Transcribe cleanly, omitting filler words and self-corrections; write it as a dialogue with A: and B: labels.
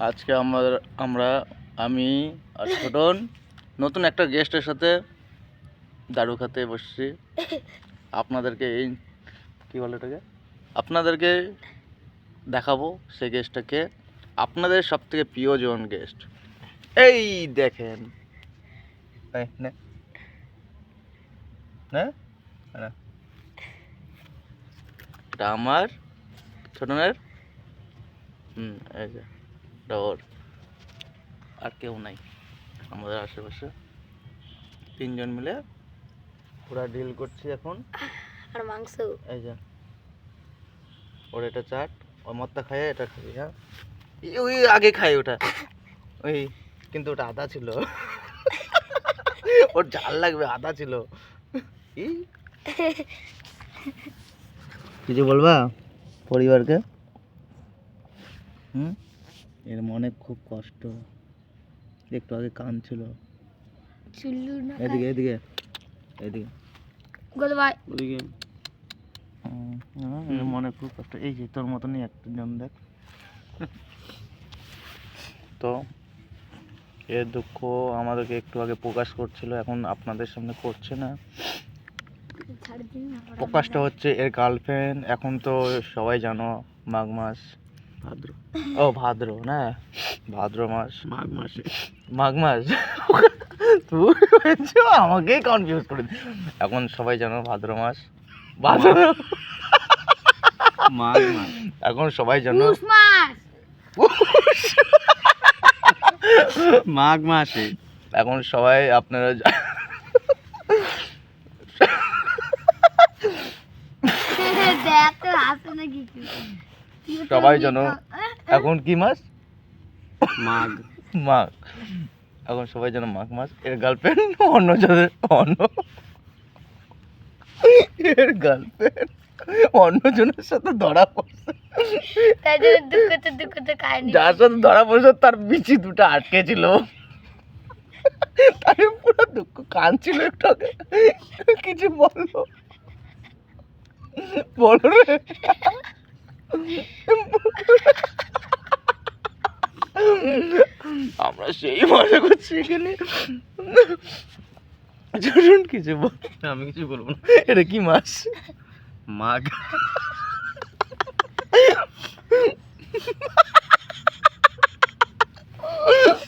A: আজকে আমরা আমি আর ছোটন নতুন একটা গেস্টের সাথে দারু খেতে বসছি। আপনাদেরকে এই কী বলে এটাকে আপনাদেরকে দেখাবো সেই গেস্টটাকে, আপনাদের সব থেকে প্রিয়জন গেস্ট। এই দেখেন, এটা আমার ছোটনের এই যে এটা ওর, আর কেউ নাই আমাদের আশেপাশে। তিনজন মিলে পুরা ডিল করছি এখন।
B: আর মাংস
A: এই যে ওর এটা চাট, ওর মদটা খায়, এটা খাবি। হ্যাঁ ওই আগে খাই ওটা, ওই কিন্তু ওটা আদা ছিল। ওর ঝাল লাগবে, আদা ছিল। কিছু বলবা পরিবারকে? এর মনে খুব কষ্ট, একটু আগে কান ছিল। এদিকে এদিকে এদিকে
B: গোল ভাই,
A: ওদিকে। এর মনে খুব কষ্ট। এই যে তোর মতনই একজন দেখ। তো এর দুঃখ আমাদেরকে একটু আগে প্রকাশ করছিল, এখন আপনাদের সামনে করছে না। প্রকাশটা হচ্ছে এর গার্লফ্রেন্ড। এখন তো সবাই জানো মাঘ মাস, ভাদ্র, ও ভাদ্র না, ভাদ্র মাস, মাঘ মাস। তুই আমাকেই কনফিউজ করে। এখন সবাই জানো ভাদ্র মাস, মাঘ মাস। এখন সবাই জানো মাঘ মাসে। এখন সবাই আপনারা সবাই জানো এখন কি মাস? মাঘ। মাঘ। এখন সবাই জানো মাঘ মাস। এর গার্লফ্রেন্ড এর গার্লফ্রেন্ড অন্যজনের সাথে ধরা পড়ছে। যার সাথে ধরা পড়ছে তার বিচি দুটো আটকে ছিল, তাই পুরো দুঃখ কাঁদছিল। একটু আগে কিছু বললো, বলো রে। আমরা সেই মজা করছি এখানে। কিছু বল। আমি কিছু বলবো না। এটা কি মাস? মাঘ।